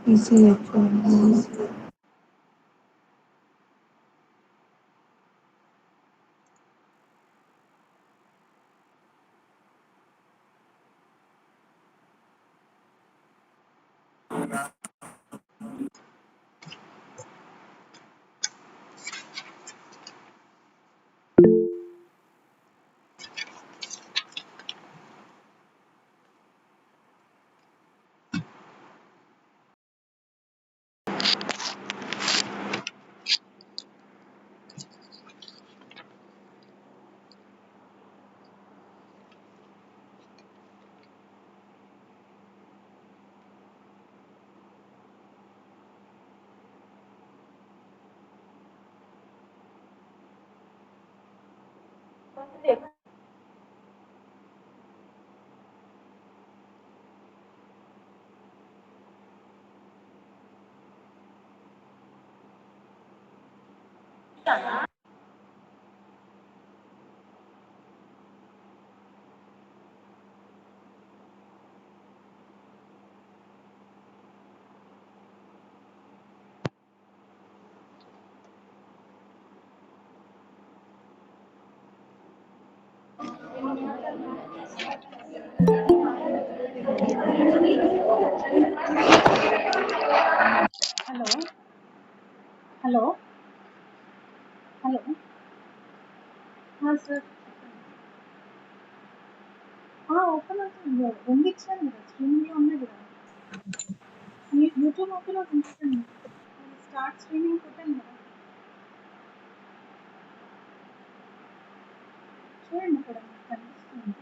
Easy actually. Hello hello hello sir open అవుతుంది ఉంది ఇచ్చాను కదా స్క్రీన్లో ఉన్నాయి కదా మీరు యూట్యూబ్ ఓపెన్ అవుతుంది చూడండి స్టార్ట్ స్ట్రీమింగ్ కొట్టాను కదా చూడండి ఇక్కడ మీకు కనిపిస్తుంది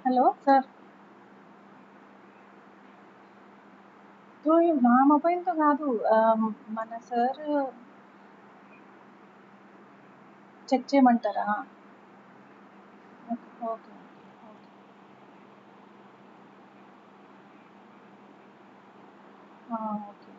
హలో సార్ నా మొబైల్తో కాదు మన సార్ చెక్ చేయమంటారా okay okay okay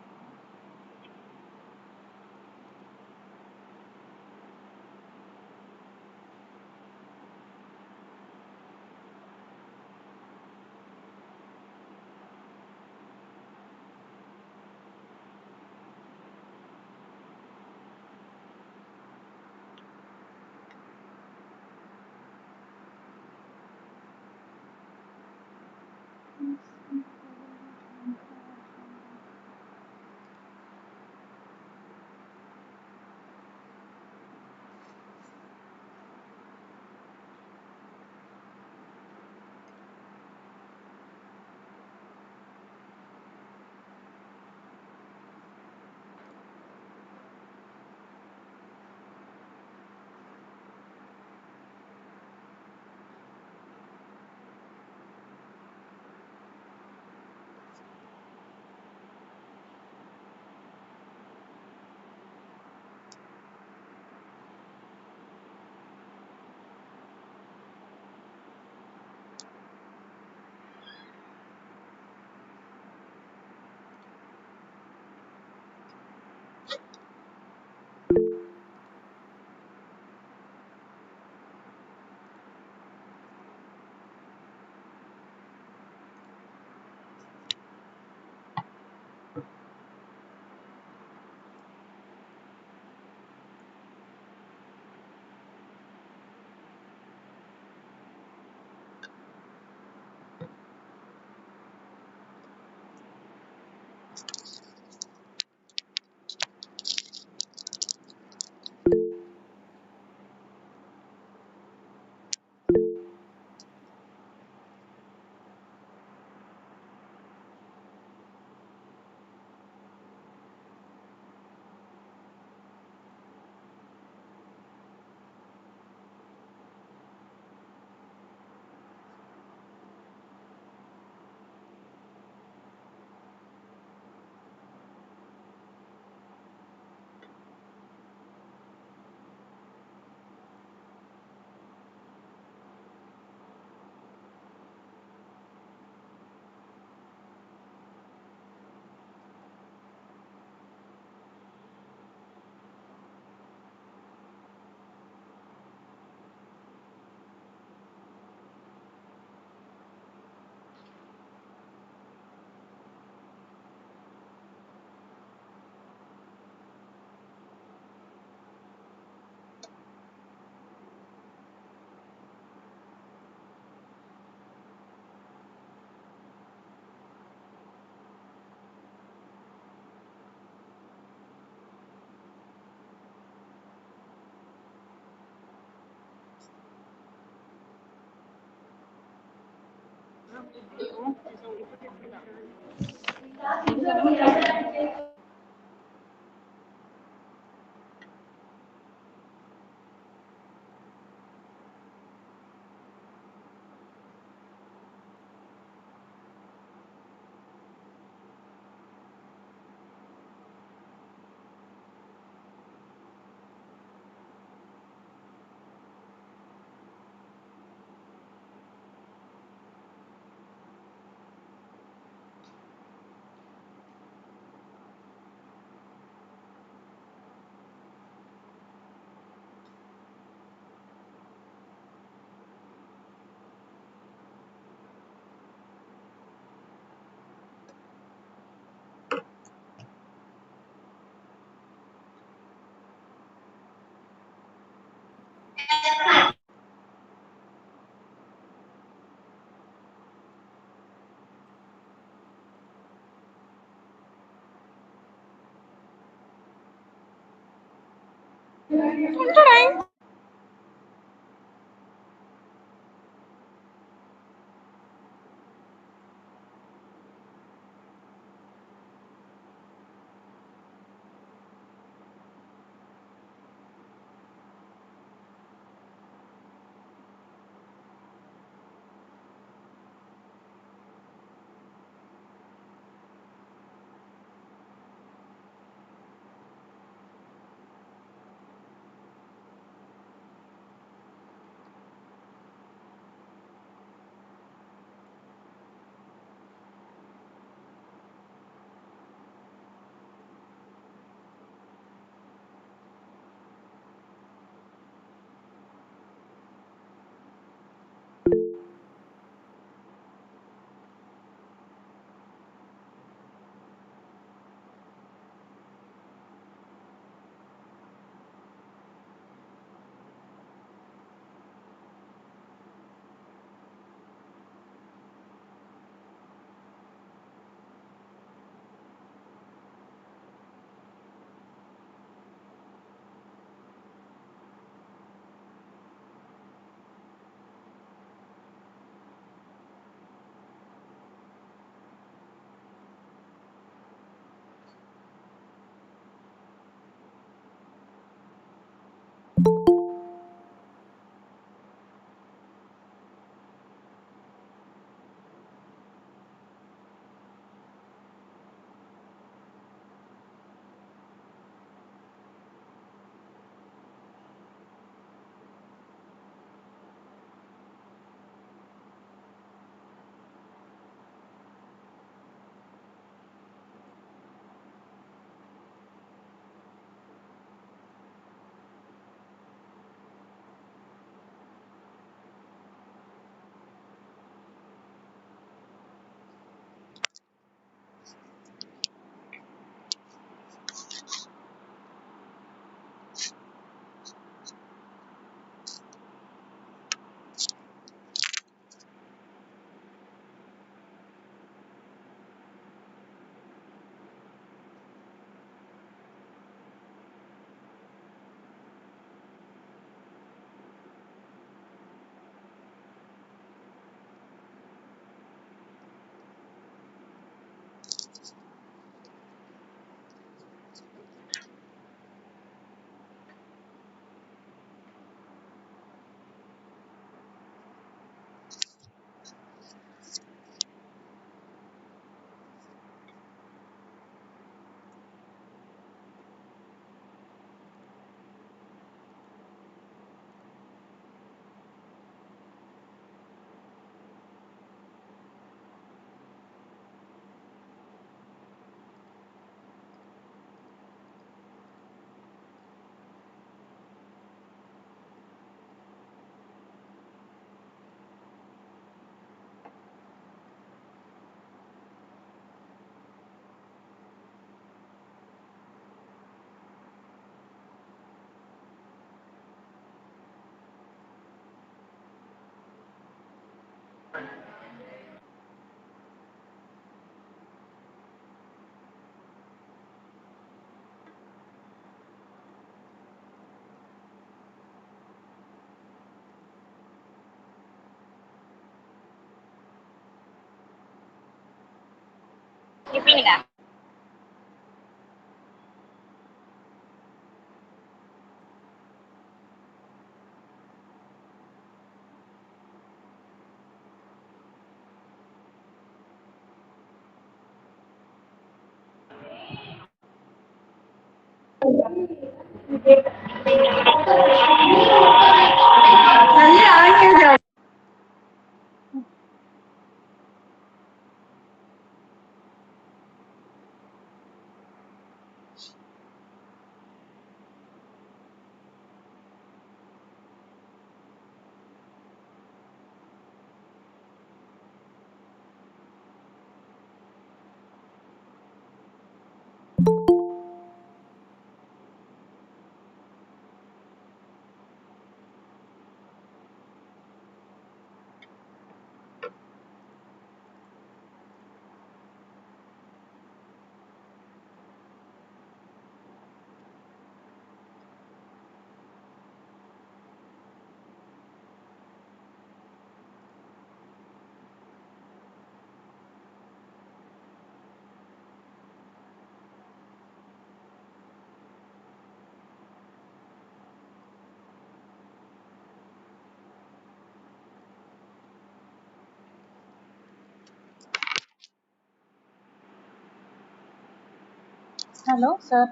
hello sir,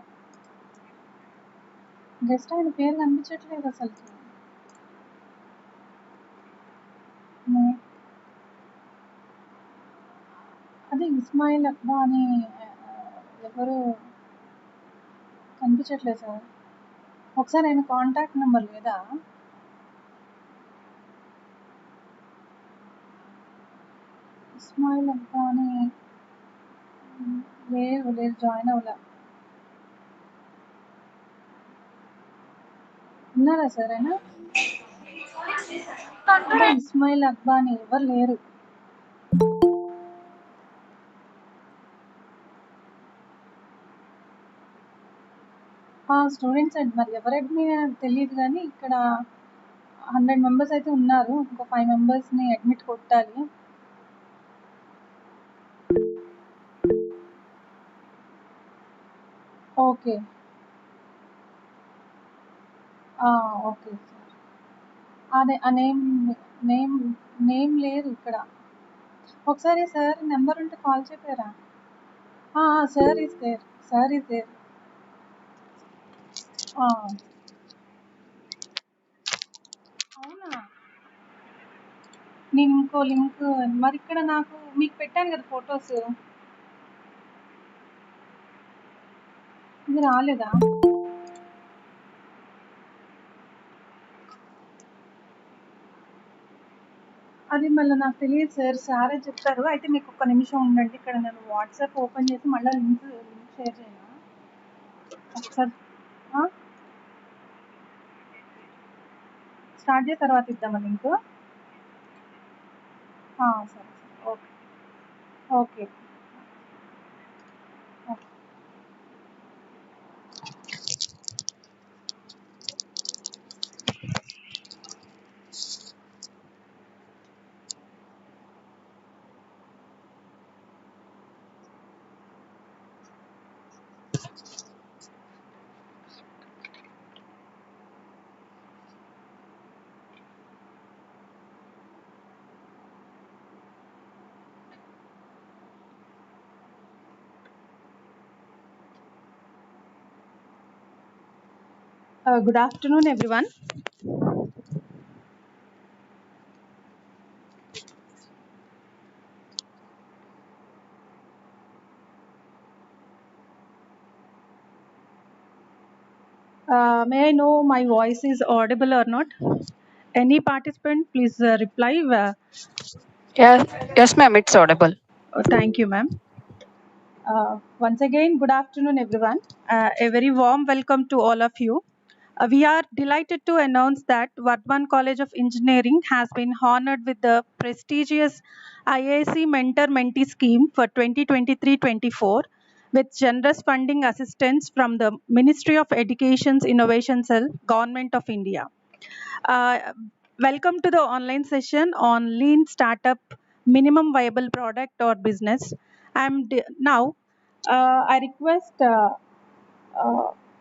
guest ఆయన పేరు కనిపించట్లేదు అసలు. అదే ఇస్మాయిల్ అక్బా అని ఎవరు కనిపించట్లేదు సార్. ఒకసారి ఆయన కాంటాక్ట్ నెంబర్ లేదా? ఇస్మాయిల్ అక్బా అని లేదు, జాయిన్ అవ్వలే. ఉన్నారా సార్ ఆయన? అంటే ఇస్మాయిల్ అక్బా అని ఎవరు లేరు. స్టూడెంట్స్ మరి ఎవరు అడ్మిట్ తెలియదు, కానీ ఇక్కడ 100 మెంబర్స్ అయితే ఉన్నారు. ఇంకో 5 మెంబర్స్ని అడ్మిట్ కొట్టాలి. Okay okay sir. అదే ఆ నేమ్ లేదు ఇక్కడ. ఒకసారి సార్ నెంబర్ ఉంటే కాల్ చెప్పారా? Sir is there. అవునా? నేను ఇంకో లింక్ మరి ఇక్కడ నాకు మీకు పెట్టాను కదా ఫొటోస్, ఇది రాలేదా? అది మళ్ళీ నాకు తెలియదు సార్, సారే చెప్తారు. అయితే మీకు ఒక్క నిమిషం ఉండండి, ఇక్కడ నేను వాట్సాప్ ఓపెన్ చేసి మళ్ళీ లింక్ షేర్ చేయనా ఒకసారి? స్టార్ట్ చేసిన తర్వాత ఇద్దామా లింక్? సరే సరే, okay okay okay. Good afternoon, everyone. May I know my voice is audible or not? Any participant, please reply. Yes, ma'am, it's audible. Thank you, ma'am. Once again, good afternoon, everyone. A very warm welcome to all of you. We are delighted to announce that Vardhaman College of Engineering has been honored with the prestigious IIC Mentor-Mentee Scheme for 2023-24 with generous funding assistance from the Ministry of Education's Innovation Cell, Government of India. Welcome to the online session on Lean Startup, Minimum Viable Product or Business. Now I request uh,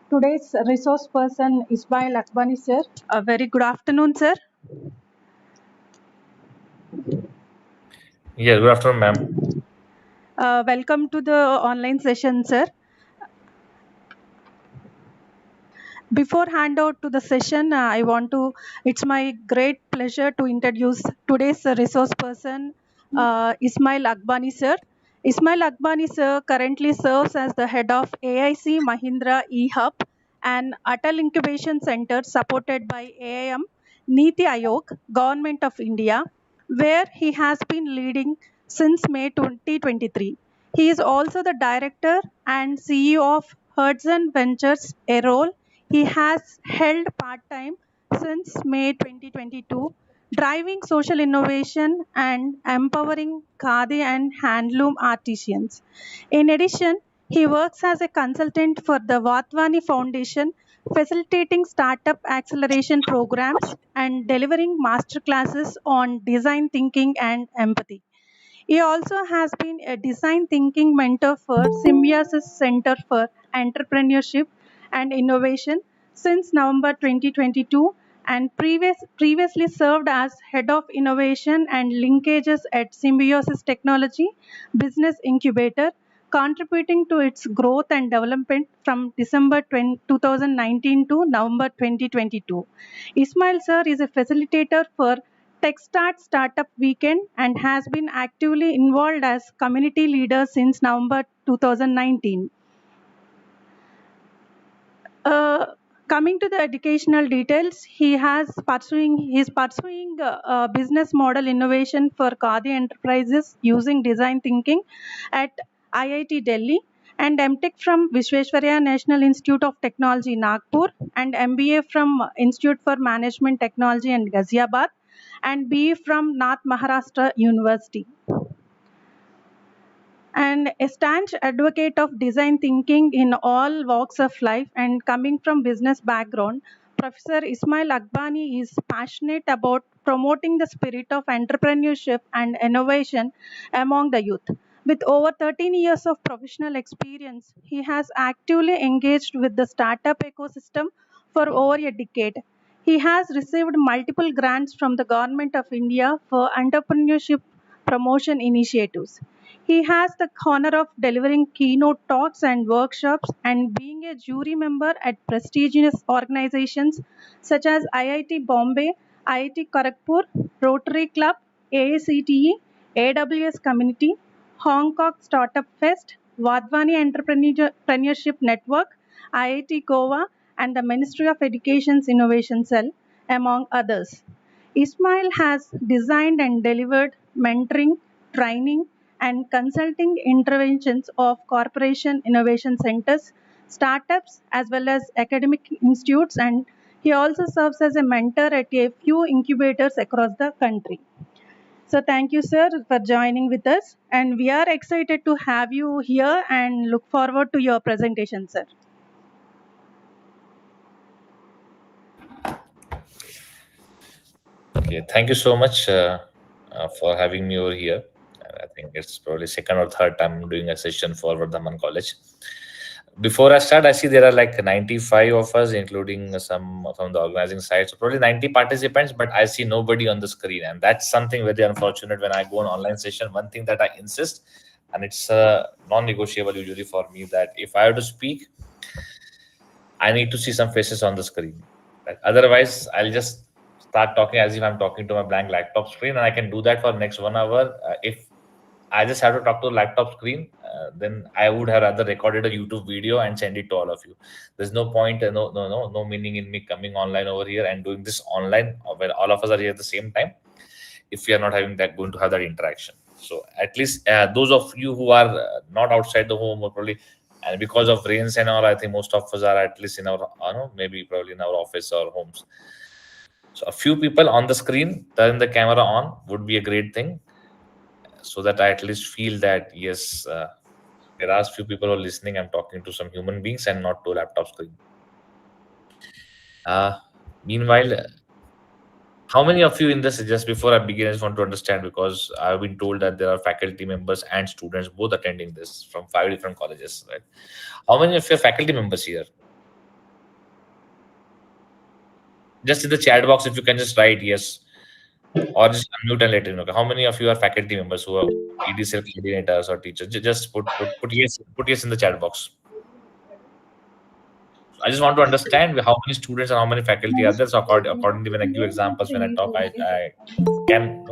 today's resource person Ismail Akbani sir. A very good afternoon, sir. Yeah, good afternoon, ma'am. Welcome to the online session, sir. Before hand out to the session, it's my great pleasure to introduce today's resource person, Ismail Akbani sir. Ismail Akbani sir currently serves as the head of AIC Mahindra eHub, an Atal Incubation Center supported by AIM, Niti Aayog, Government of India, where he has been leading since May 2023. He is also the director and CEO of Hudson Ventures, a role he has held part time since May 2022, driving social innovation and empowering Khadi and handloom artisans. In addition, he works as a consultant for the Vatvani Foundation, facilitating startup acceleration programs and delivering masterclasses on design thinking and empathy. He also has been a design thinking mentor for Symbiosis Center for Entrepreneurship and Innovation since November 2022 and previously served as Head of Innovation and Linkages at Symbiosis Technology Business Incubator, contributing to its growth and development from December 2019 to November 2022. Ismail sir is a facilitator for TechStart Startup Weekend and has been actively involved as community leader since November 2019. Uh, Coming to the educational details, he is pursuing business model innovation for Khadi enterprises using design thinking at IIT Delhi and MTech from Visvesvaraya National Institute of Technology Nagpur and MBA from Institute for Management Technology and Ghaziabad and BE from North Maharashtra University and a staunch advocate of design thinking in all walks of life and coming from business background. Professor Ismail Akbani is passionate about promoting the spirit of entrepreneurship and innovation among the youth. With over 13 years of professional experience, he has actively engaged with the startup ecosystem for over a decade. He has received multiple grants from the Government of India for entrepreneurship promotion initiatives. He has the honor of delivering keynote talks and workshops and being a jury member at prestigious organizations such as IIT Bombay, IIT Kharagpur, Rotary Club, AACTE, AWS Community, Hong Kong Startup Fest, Vadvani Entrepreneurship Network, IIT Goa, and the Ministry of Education's Innovation Cell, among others. Ismail has designed and delivered mentoring, training, and consulting interventions of corporation innovation centers, startups, as well as academic institutes, and he also serves as a mentor at a few incubators across the country. So, thank you, sir, for joining with us, and we are excited to have you here and look forward to your presentation, sir. Okay, thank you so much for having me over here. I think it's probably second or third time I'm doing a session for Vardhaman College. Before I start, I see there are like 95 of us, including some from the organizing side. So probably 90 participants, but I see nobody on the screen. And that's something very unfortunate when I go on online session. One thing that I insist, and it's non-negotiable usually for me, that if I have to speak, I need to see some faces on the screen. Like, otherwise, I'll just start talking as if I'm talking to my blank laptop screen, and I can do that for the next 1 hour. If I just have to talk to the laptop screen, then I would have rather recorded a YouTube video and send it to all of you. There's no point, no meaning in me coming online over here and doing this online where all of us are here at the same time if we are not having that going to have that interaction. So at least those of you who are not outside the home or probably and because of rains and all, I think most of us are at least in our maybe probably in our office or homes. So a few people on the screen, turn the camera on would be a great thing, so that I at least feel that yes, there are few people who are listening. I'm talking to some human beings and not to a laptop screen. Uh, Meanwhile, How many of you in this, just before I begin, I just want to understand, because I've been told that there are faculty members and students both attending this from 5 different colleges, right? How many of your faculty members here? Just in the chat box, if you can just write yes, or just unmute and let me know. Okay, how many of you are faculty members who are EDCL coordinators or teachers? Just put yes, put yes in the chat box. I just want to understand how many students and how many faculty are there. So accordingly, when I give examples, when I talk, I can,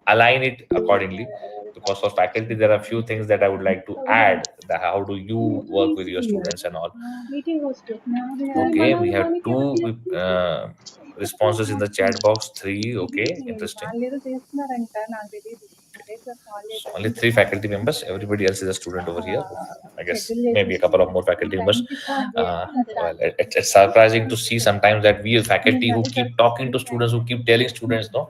align it accordingly. Because for faculty, there are a few things that I would like to add. That how do you work with your students and all? Okay, we have two responses in the chat box. Three. Okay, interesting. So only three faculty members. Everybody else is a student over here. I guess maybe a couple of more faculty members. Well, it's surprising to see sometimes that we as faculty who keep talking to students, who keep telling students, no,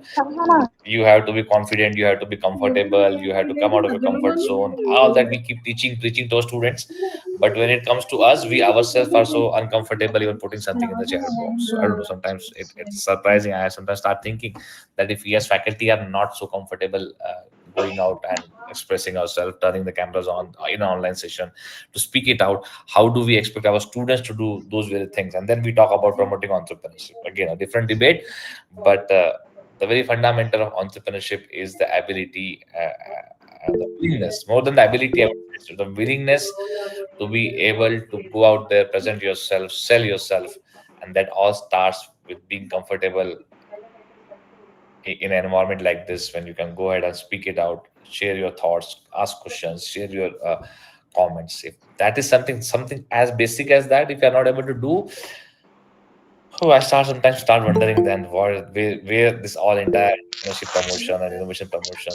you have to be confident, you have to be comfortable, you have to come out of your comfort zone. All that we keep teaching, preaching to our students. But when it comes to us, we ourselves are so uncomfortable even putting something in the chat box. So I don't know. Sometimes it's surprising. I sometimes start thinking that if we as faculty are not so comfortable going out and expressing ourselves, turning the cameras on in an online session to speak it out, how do we expect our students to do those very things? And then we talk about promoting entrepreneurship. Again, a different debate, but the very fundamental of entrepreneurship is the ability and the willingness, more than the ability, I would say, so the willingness to be able to go out there, present yourself, sell yourself. And that all starts with being comfortable in an environment like this, when you can go ahead and speak it out, share your thoughts, ask questions, share your comments. If that is something as basic as that, if you're not able to do, oh, I sometimes start wondering then where this all entire entrepreneurship promotion and innovation promotion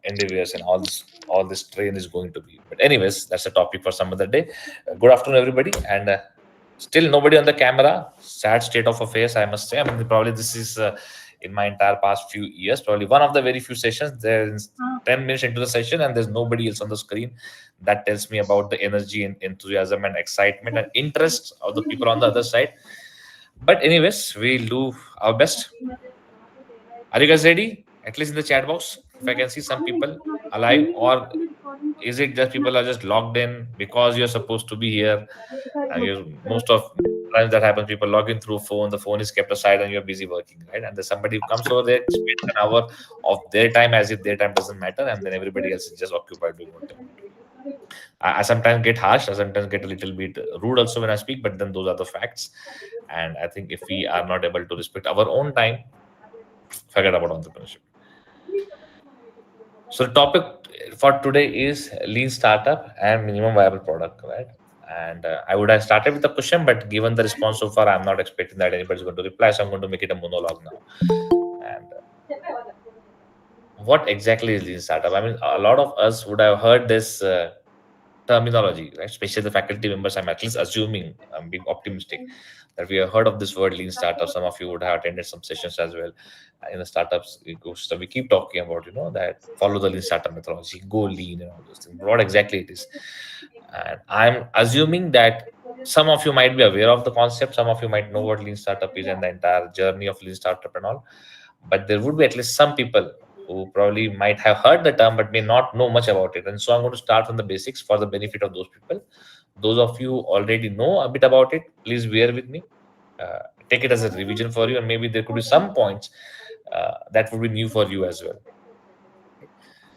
endeavors and all this train is going to be. But anyways, that's a topic for some other day. Good afternoon, everybody, and still nobody on the camera. Sad state of affairs, I must say. I mean, probably this is in my entire past few years, probably one of the very few sessions. There's 10 minutes into the session, and there's nobody else on the screen. That tells me about the energy and enthusiasm and excitement and interest of the people on the other side. But anyways, we'll do our best. Are you guys ready? At least in the chat box, if I can see some people alive, or is it just people are just logged in because you're supposed to be here? And you most of times that happens, people log in through phone. The phone is kept aside, and you're busy working, right? And there's somebody who comes over there, spends an hour of their time as if their time doesn't matter, and then everybody else is just occupied doing what they want to do. I sometimes get harsh. I sometimes get a little bit rude also when I speak, but then those are the facts. And I think if we are not able to respect our own time, forget about entrepreneurship. So the topic for today is lean startup and minimum viable product, right? And I would have started with a question, but given the response so far, I'm not expecting that anybody's going to reply. So I'm going to make it a monologue now. And what exactly is lean startup? I mean, a lot of us would have heard this terminology, right? Especially the faculty members. I'm at least assuming, I'm being optimistic, that we have heard of this word lean startup. Some of you would have attended some sessions as well. In the startups ecosystem, we keep talking about, that follow the lean startup methodology, go lean, and all those things. What exactly it is? And I'm assuming that some of you might be aware of the concept, some of you might know what lean startup is and the entire journey of lean startup and all. But there would be at least some people who probably might have heard the term but may not know much about it. And so I'm going to start from the basics for the benefit of those people. Those of you who already know a bit about it, please bear with me. Uh, Take it as a revision for you, and maybe there could be some points that would be new for you as well.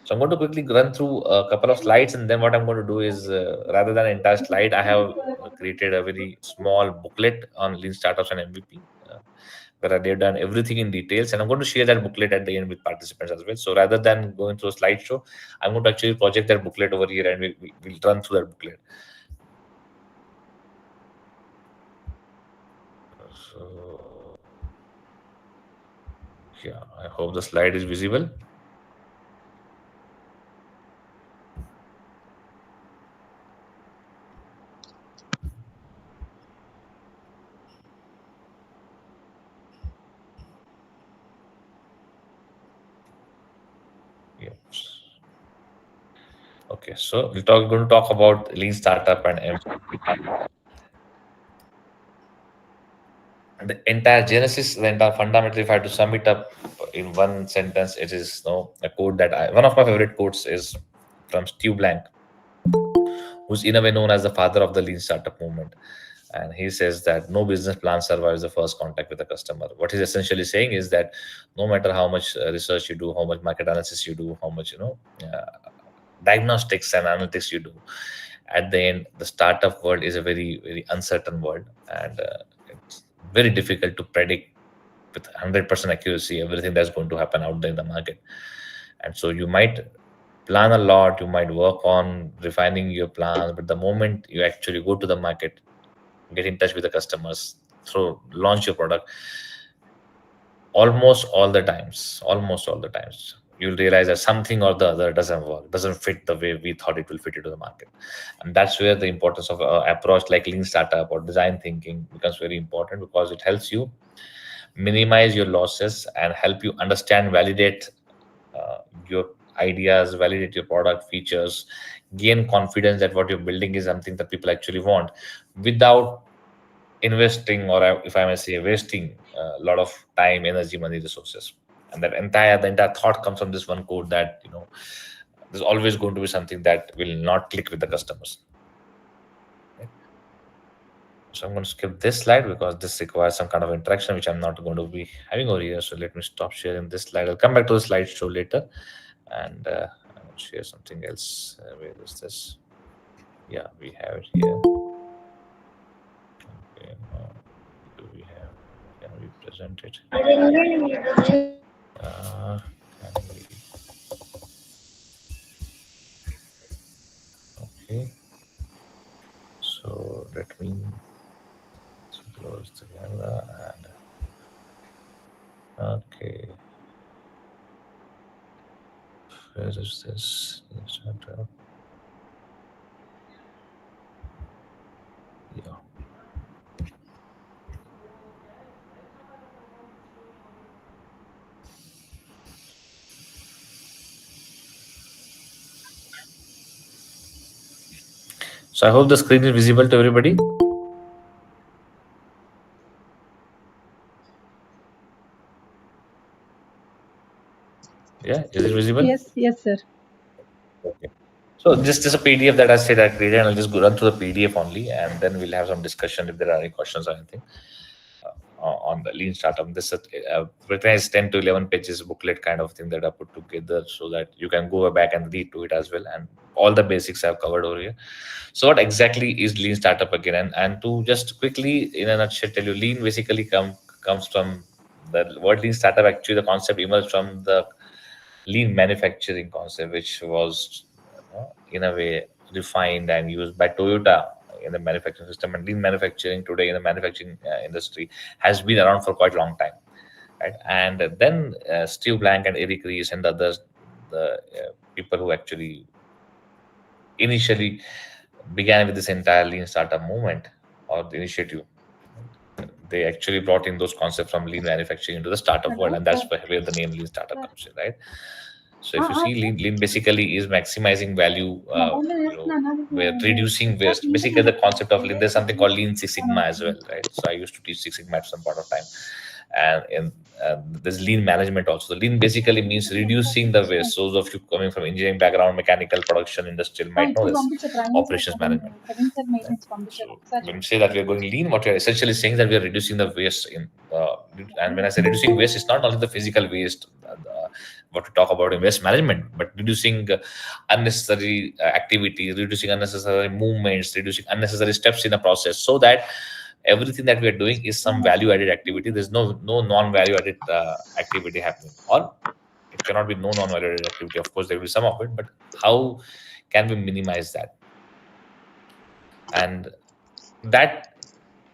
So I'm going to quickly run through a couple of slides, and then what I'm going to do is, rather than an entire slide, I have created a very small booklet on lean startups and MVP, where they've done everything in details, and I'm going to share that booklet at the end with participants as well. So rather than going through a slideshow, I'm going to actually project that booklet over here, and we'll run through that booklet. So yeah, I hope the slide is visible. Yes. Okay, so going to talk about lean startup and MVP. the entire genesis, the entire fundamental, if I had to sum it up in one sentence, it is, a quote that one of my favorite quotes is from Stu Blank, who's in a way known as the father of the lean startup movement. And he says that no business plan survives the first contact with the customer. What he's essentially saying is that no matter how much research you do, how much market analysis you do, how much diagnostics and analytics you do, at the end, the startup world is a very, very uncertain world, and it's very difficult to predict with 100% accuracy everything that's going to happen out there in the market. And so you might plan a lot, you might work on refining your plans, but the moment you actually go to the market, get in touch with the customers, through launch your product, almost all the times, you'll realize that something or the other doesn't work, doesn't fit the way we thought it will fit into the market. And that's where the importance of approach like lean startup or design thinking becomes very important, because it helps you minimize your losses and help you understand, validate your ideas, validate your product features, gain confidence that what you're building is something that people actually want, without investing, or if I may say, wasting a lot of time, energy, money, resources. And the entire thought comes from this one quote that, there's always going to be something that will not click with the customers. Right? So I'm going to skip this slide because this requires some kind of interaction, which I'm not going to be having over here. So let me stop sharing this slide. I'll come back to the slideshow later, and I'll share something else. Where is this? Yeah, we have it here. Okay, do we have? Can we present it? Can we? Okay. So let me close the camera and okay. Where is this? Yeah. So I hope the screen is visible to everybody. Yeah, is it visible? Yes, sir. Okay. So just a PDF that I said I created, and I'll just go run through the PDF only, and then we'll have some discussion if there are any questions or anything on the lean startup. This written is 10 to 11 pages booklet kind of thing that I put together so that you can go back and read to it as well. And all the basics I've covered over here. So what exactly is lean startup again? And to just quickly, in a nutshell, tell you, lean basically comes from the word lean startup. Actually, the concept emerged from the lean manufacturing concept, which was, in a way, refined and used by Toyota in the manufacturing system. And lean manufacturing today in the manufacturing industry has been around for quite a long time, right? And then Steve Blank and Eric Ries and others, the people who actually initially began with this entire lean startup movement or the initiative, they actually brought in those concepts from lean manufacturing into the startup world, and that's where the name lean startup comes in, right? So if you see, lean basically is maximizing value, where reducing waste. Basically, the concept of lean, there's something called Lean Six Sigma as well, right? So I used to teach Six Sigma at some point of time, and in there's lean management also. The lean basically means reducing the waste. Those of you coming from engineering background, mechanical, production, industrial might know this. Operations management. Right? So when we say that we are going lean, what we are essentially saying is that we are reducing the waste in. And when I say reducing waste, it's not only the physical waste, what we talk about in waste management, but reducing unnecessary activities, reducing unnecessary movements, reducing unnecessary steps in a process, so that everything that we are doing is some value added activity. There's no non value added activity happening, or it cannot be no non value added activity. Of course, there will be some of it, but how can we minimize that? And that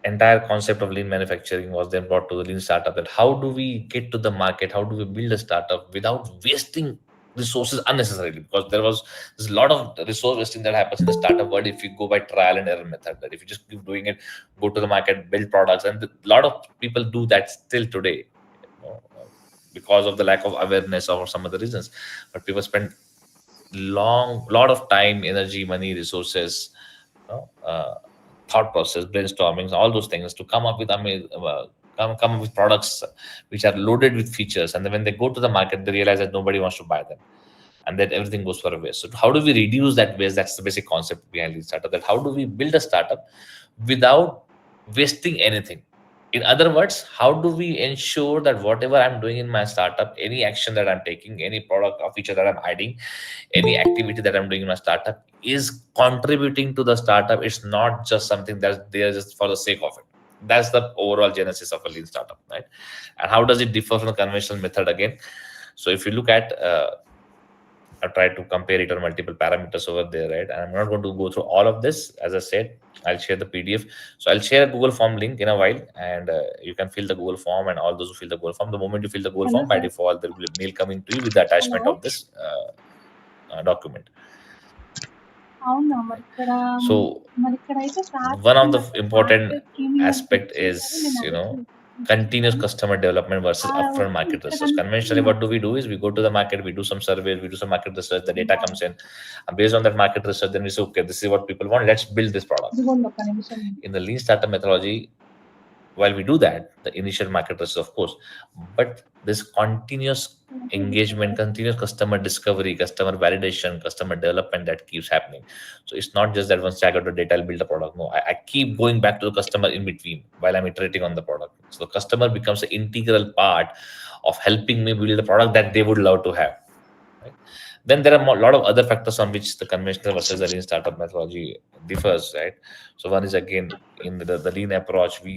entire concept of lean manufacturing was then brought to the lean startup, that how do we get to the market, how do we build a startup without wasting resources unnecessarily, because there's a lot of resource wasting that happens in the startup world if you go by trial and error method, that if you just keep doing it, go to the market, build products. And a lot of people do that still today, because of the lack of awareness or some other reasons. But people spend lot of time, energy, money, resources, thought process, brainstorming, all those things to come up with come with products which are loaded with features, and then when they go to the market, they realize that nobody wants to buy them, and then everything goes for a waste. So how do we reduce that waste? That's the basic concept behind the startup. That how do we build a startup without wasting anything? In other words, how do we ensure that whatever I'm doing in my startup, any action that I'm taking, any product or feature that I'm adding, any activity that I'm doing in my startup is contributing to the startup? It's not just something that's there just for the sake of it. That's the overall genesis of a lean startup, right? And how does it differ from the conventional method again? So if you look at I try to compare it on multiple parameters over there, right? And I'm not going to go through all of this. As I said, I'll share the PDF. So I'll share a Google Form link in a while, and you can fill the Google Form. And all those who fill the Google Form, the moment you fill the Google Hello, Form, by sir. default, there will be a mail coming to you with the attachment Hello. of this document. అవునా మరి ఇక్కడ So అయితే start one of the చేసినప్పుడు important start scheming అని aspect పెట్టేశారు. is, నేను you అదే know, continuous చూస్తున్నాను. customer development versus upfront వచ్చి market ఇక్కడ research. Conventionally, కనిపిస్తుంది what do is we go to the market, we do some surveys, we do some market research, the data నాకు. comes in, and based on that market research, then we say, okay, this is what people want, let's build this product. ఇదిగోండి ఒక్క నిమిషం. In the lean startup methodology, while we do that, the initial market research, of course, but this continuous engagement, continuous customer discovery, customer validation, customer development that keeps happening. So it's not just that once I got the data, I'll build a product. No, I keep going back to the customer in between while I'm iterating on the product. So the customer becomes an integral part of helping me build the product that they would love to have. Right? Then there are a lot of other factors on which the conventional versus the lean startup methodology differs, right? So one is again in the lean approach, we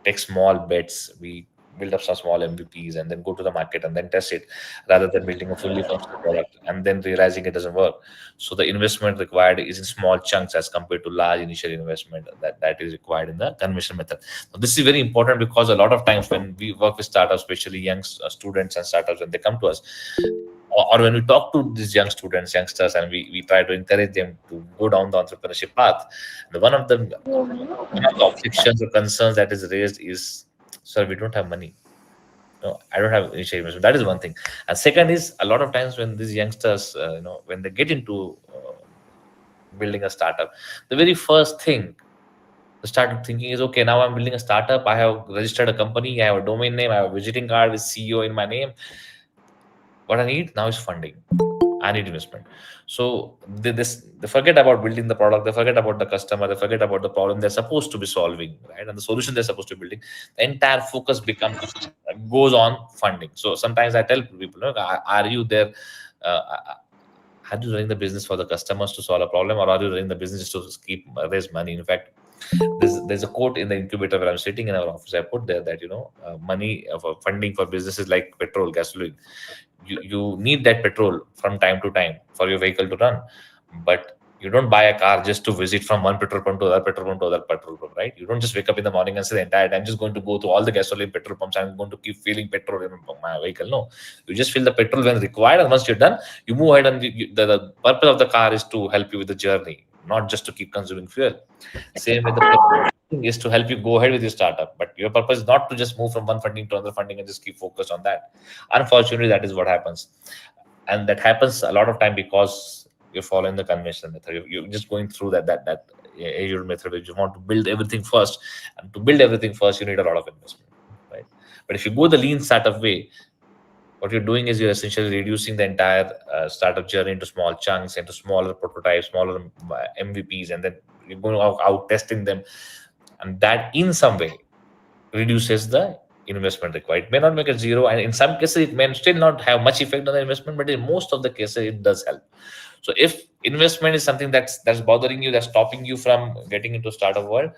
take small bets, we build up some small MVPs and then go to the market and then test it, rather than building a fully functional product and then realizing it doesn't work. So the investment required is in small chunks as compared to large initial investment that is required in the conventional method. Now, this is very important because a lot of times when we work with startups, especially young students and startups, when they come to us, or when we talk to these young students, youngsters, and we try to encourage them to go down the entrepreneurship path, one of the objections or concerns that is raised is, sir, we don't have money. No, I don't have initial investment. That is one thing. And second is, a lot of times when these youngsters, when they get into building a startup, the very first thing they start thinking is, okay, now I'm building a startup. I have registered a company. I have a domain name. I have a visiting card with CEO in my name. What I need now is funding. I need investment. So they forget about building the product, they forget about the customer, they forget about the problem they're supposed to be solving, right? And the solution they're supposed to be building. The entire focus goes on funding. So sometimes I tell people, are you there? Uh, are you running the business for the customers to solve a problem, or are you running the business to keep raise money? In fact, there's a quote in the incubator where I'm sitting in our office. I put there that money for funding for business is like petrol, gasoline. You need that petrol from time to time for your vehicle to run, but you don't buy a car just to visit from one petrol pump to other petrol pump to other petrol pump, right? You don't just wake up in the morning and say the entire time I'm just going to go to all the gasoline petrol pumps, I'm going to keep filling petrol in my vehicle. No, you just fill the petrol when required, and once you're done, you move ahead, and the purpose of the car is to help you with the journey, not just to keep consuming fuel. Same with the is to help you go ahead with your startup, but your purpose is not to just move from one funding to another funding and just keep focused on that. Unfortunately, that is what happens, and that happens a lot of time because you're following the conventional method. You're just going through that agile method, which you want to build everything first, and to build everything first, you need a lot of investment, right? But if you go the lean startup way, what you're doing is you're essentially reducing the entire startup journey into small chunks, into smaller prototypes, smaller MVPs, and then you're going out testing them, and that in some way reduces the investment required. It may not make it zero, and in some cases it may still not have much effect on the investment, but in most of the cases it does help. So if investment is something that's bothering you, that's stopping you from getting into startup world,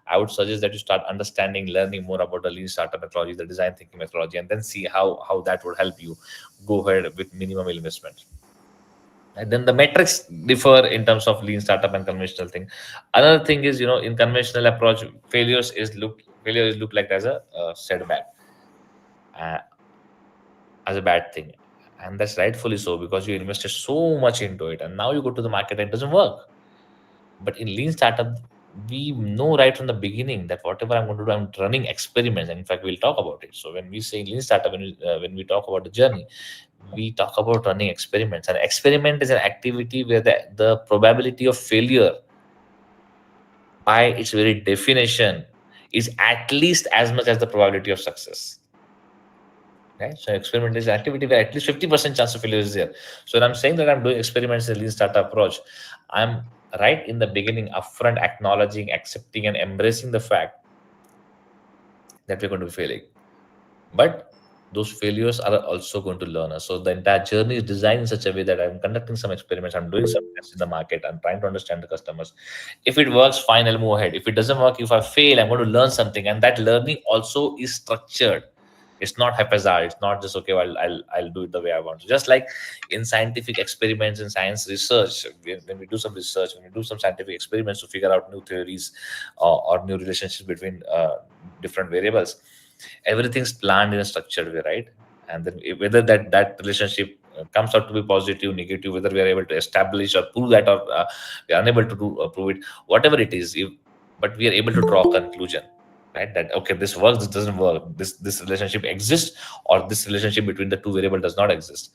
I would suggest that you start understanding, learning more about the lean startup methodology, the design thinking methodology, and then see how that would help you go ahead with minimum investment. And then the metrics differ in terms of lean startup and conventional thing. Another thing is, in conventional approach, failure is looked like as a setback, uh, as a bad thing, and that's rightfully so, because you invested so much into it, and now you go to the market and it doesn't work. But in lean startup, we know right from the beginning that whatever I'm going to do, I'm running experiments. And in fact, we'll talk about it. So when we say lean startup, when we talk about the journey, we talk about running experiments. And experiment is an activity where the probability of failure, by its very definition, is at least as much as the probability of success. Right? So experiment is activity where at least 50% chance of failure is there. So when I'm saying that I'm doing experiments in the lean startup approach, I'm right in the beginning, upfront acknowledging, accepting, and embracing the fact that we're going to be failing. But those failures are also going to learn us. So the entire journey is designed in such a way that I'm conducting some experiments, I'm doing some tests in the market, I'm trying to understand the customers. If it works, fine, I'll move ahead. If it doesn't work, if I fail, I'm going to learn something. And that learning also is structured. It's not haphazard. It's not just okay. Well, I'll do it the way I want to. Just like in scientific experiments and science research, when we do some research, when we do some scientific experiments to figure out new theories or new relationships between different variables, everything's planned in a structured way, right? And then whether that relationship comes out to be positive, negative, whether we are able to establish or prove that, or we are unable to prove it, whatever it is, but we are able to draw a conclusion, right? That okay, this works, this doesn't work, this relationship exists, or this relationship between the two variable does not exist.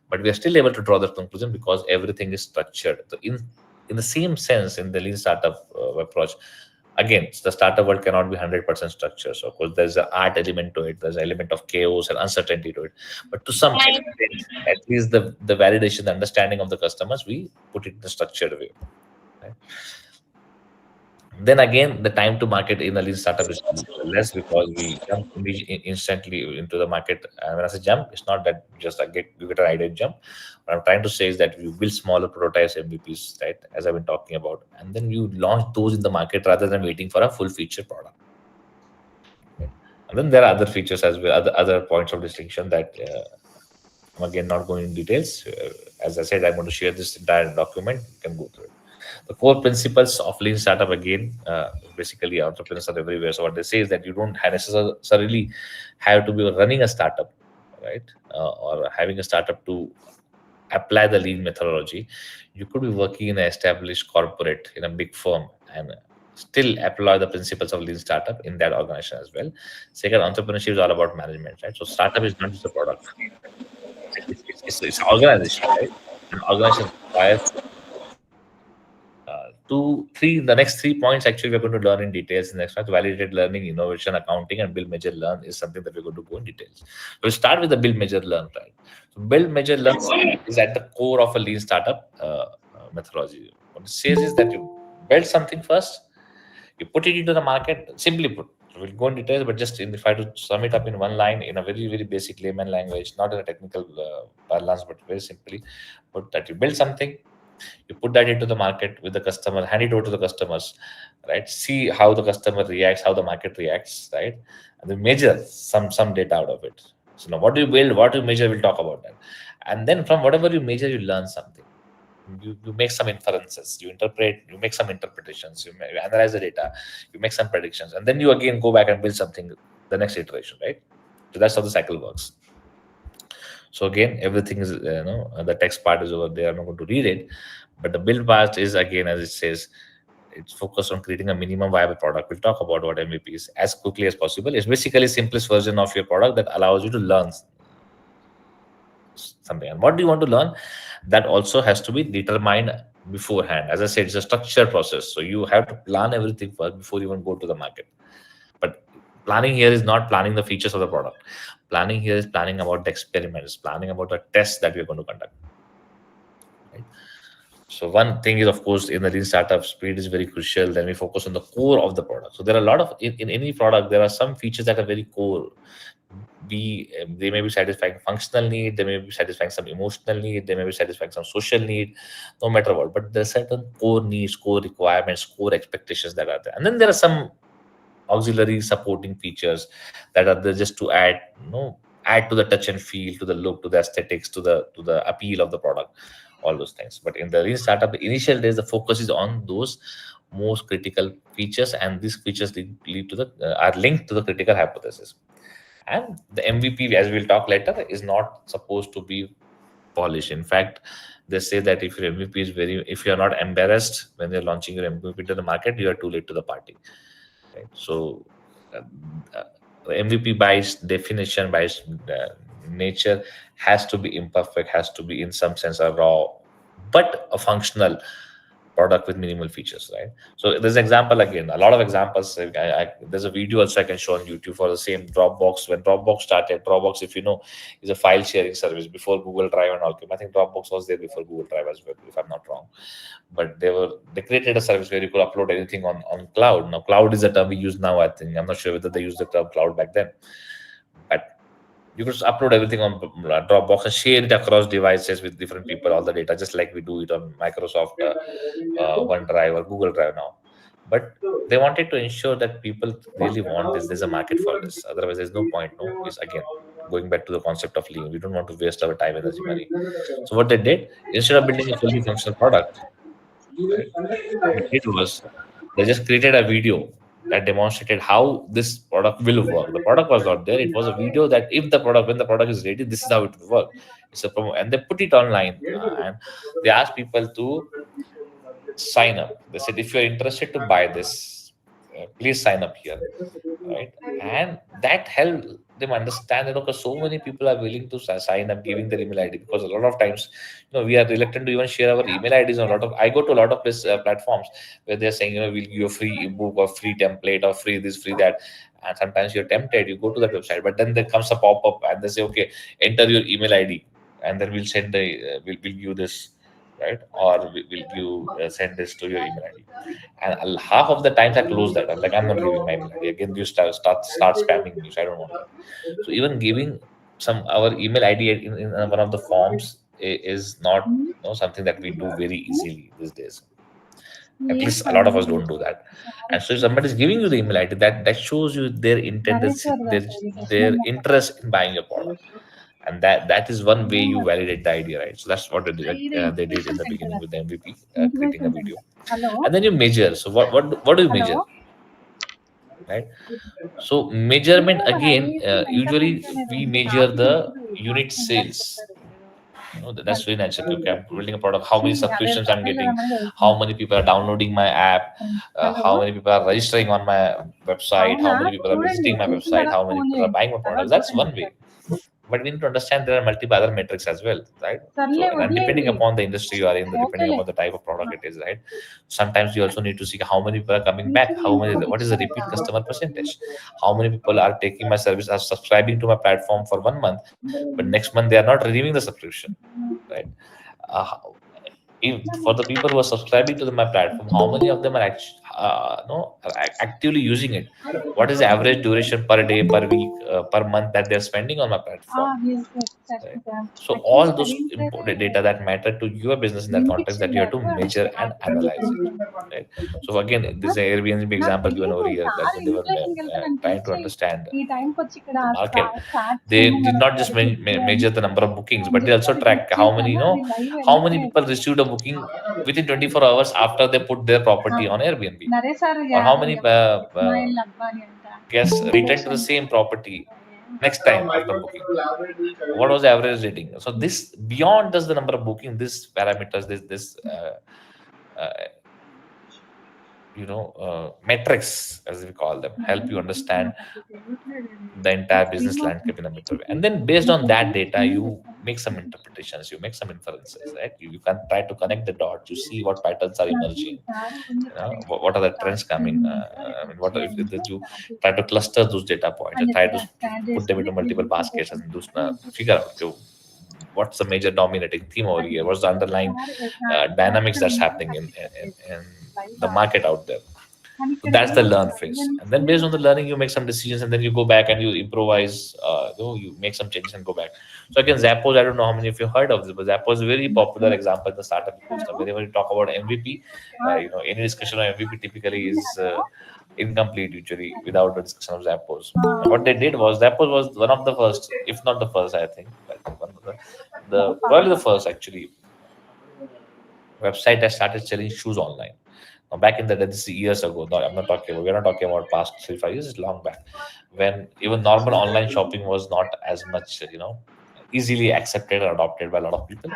But we are still able to draw the conclusion because everything is structured. So in the same sense, in the lean startup approach, again, the startup world cannot be 100% structured. So of course there's an art element to it, there's an element of chaos and uncertainty to it, but to some extent, at least the validation, the understanding of the customers, we put it in a structured way, right? Then again, the time to market in a lean startup is less because we jump instantly into the market. And when I say jump, it's not that just you get an idea and jump. What I'm trying to say is that you build smaller prototypes, MVPs, right, as I've been talking about, and then you launch those in the market rather than waiting for a full feature product. Okay. And then there are other features as well, other points of distinction that I'm again not going in details. As I said, I'm going to share this entire document. You can go through it. The core principles of lean startup, again, basically entrepreneurs are everywhere. So what they say is that you don't necessarily have to be running a startup, right, or having a startup to apply the lean methodology. You could be working in an established corporate in a big firm and still apply the principles of lean startup in that organization as well. Second, entrepreneurship is all about management, right? So startup is not just a product; it's organization, right? And organization requires the next 3 points actually we're going to learn in details in the next one. Validated learning, innovation, accounting, and build, measure, learn is something that we're going to go in details. We'll start with the build, measure, learn, right? So build, measure, learn is at the core of a lean startup methodology. What it says is that you build something first, you put it into the market, simply put. So we'll go in details, but just if I to sum it up in one line in a very, very basic layman language, not in a technical parlance, but very simply put, that you build something, you put that into the market with the customer, hand it over to the customers, right? See how the customer reacts, how the market reacts, right? And then measure some data out of it. So now what do you build, what do you measure, we'll talk about that. And then from whatever you measure, you learn something. You make some inferences, you interpret, you make some interpretations, you analyze the data, you make some predictions, and then you again go back and build something the next iteration, right? So that's how the cycle works. So again, everything is, the text part is over there. I'm not going to read it, but the build part is, again, as it says, it's focused on creating a minimum viable product. We'll talk about what MVP is as quickly as possible. It's basically simplest version of your product that allows you to learn something. And what do you want to learn? That also has to be determined beforehand. As I said, it's a structured process. So you have to plan everything first before you even go to the market. But planning here is not planning the features of the product. Planning here is planning about the experiments, planning about the tests that we're going to conduct. Right? So one thing is, of course, in the lean startup, speed is very crucial. Then we focus on the core of the product. So there are a lot of, in any product, there are some features that are very core. They may be satisfying functional need, they may be satisfying some emotional need, they may be satisfying some social need, no matter what. But there are certain core needs, core requirements, core expectations that are there. And then there are some auxiliary supporting features that are there just to add to the touch and feel, to the look, to the aesthetics, to the appeal of the product, all those things. But in the lean startup, the initial days, the focus is on those most critical features, and these features lead to are linked to the critical hypothesis. And the MVP, as we'll talk later, is not supposed to be polished. In fact, they say that if your MVP if you're not embarrassed when you're launching your MVP to the market, you are too late to the party. Right? So, uh, MVP by its definition, by its nature, has to be imperfect, has to be in some sense a raw, but a functional product with minimal features, right? So there's an example again, a lot of examples. There's a video also I can show on YouTube for the same Dropbox. When Dropbox started, Dropbox, if you know, is a file sharing service before Google Drive and all came. I think Dropbox was there before Google Drive as well, if I'm not wrong. But they created a service where you could upload anything on cloud. Now cloud is a term we use now. I think I'm not sure whether they used the term cloud back then, but you could just upload everything on Dropbox and share it across devices with different people, all the data, just like we do it on Microsoft OneDrive or Google Drive now. But they wanted to ensure that people really want this. There's a market for this. Otherwise, there's no point. No, is again going back to the concept of lean. We don't want to waste our time, energy, money. So what they did, instead of building a fully functional product, right, what they did was they just created a video that demonstrated how this product will work. The product was not there. It was a video that if the product, when the product is ready, this is how it will work. It's a promo, and they put it online, and they asked people to sign up. They said, if you're interested to buy this, please sign up here, right? And that helped them understand that okay, so many people are willing to sign up, giving their email ID, because a lot of times, we are reluctant to even share our email IDs on a lot of. I go to a lot of platforms where they're saying, we'll give you a free ebook or free template or free this, free that. And sometimes you're tempted, you go to that website, but then there comes a pop up and they say, okay, enter your email ID, and then we'll send we'll give you this, right? Or we'll give send this to your email ID. And half of the times I close that. I'm like, I'm not giving my email ID again. You start spamming me, so I don't want that. So even giving some our email ID in one of the forms is not something that we do very easily these days. At least a lot of us don't do that. And so if somebody is giving you the email ID, that shows you their intent, their interest in buying your product. And that is one way you validate the idea, right? So that's what they did in the beginning with the MVP, creating a video. And then you measure. So what do you measure, right? So measurement again, usually we measure the unit sales. That's very nice. Okay, I'm building a product. How many subscriptions I'm getting? How many people are downloading my app? How many people are registering on my website? How many people are visiting my website? How many people are buying my product? That's one way. But we need to understand there are multiple other metrics as well, right? So, and depending upon the industry you are in, depending upon the type of product it is, right? Sometimes you also need to see how many people are coming back, what is the repeat customer percentage, how many people are taking my service, are subscribing to my platform for 1 month, but next month they are not renewing the subscription, right? Uh, if for the people who are subscribing to my platform, how many of them are actually no are actively using it? What is the average duration per day, per week, per month that they're spending on my platform? Right? So all those important data that matter to your business in that context, that you have to measure and analyze it. Right. So again, this is an Airbnb example given over here, that when they were trying to understand the market, they did not just measure the number of bookings, but they also track how many, how many people received a booking within 24 hours after they put their property on Airbnb, or how many guests returned to the same property next time after booking. What was the average rating? So this beyond just the number of booking, this parameters, this uh, metrics, as we call them, help you understand the entire business landscape in a better way. And then based on that data, you make some interpretations, you make some inferences, right? You can try to connect the dots, you see what patterns are emerging, what are the trends coming. What if you try to cluster those data points and try to put them into multiple baskets and do figure out, okay, what's the major dominating theme over here, what's the underlying dynamics that's happening in the market out there. So that's the learn phase. And then based on the learning, you make some decisions, and then you go back and you improvise, you make some changes and go back. So again, Zappos, I don't know how many of you heard of this, but Zappos is a very popular example in the startup ecosystem. Whenever you talk about MVP, any discussion on MVP typically is incomplete usually without a discussion of Zappos. And what they did was, Zappos was one of the first, if not the first, I think, one of the probably the first actually website that started selling shoes online. Now, back in the day, this is years ago. No, I'm not talking about. We're not talking about past 3 5 years. It's long back, when even normal online shopping was not as much, easily accepted or adopted by a lot of people.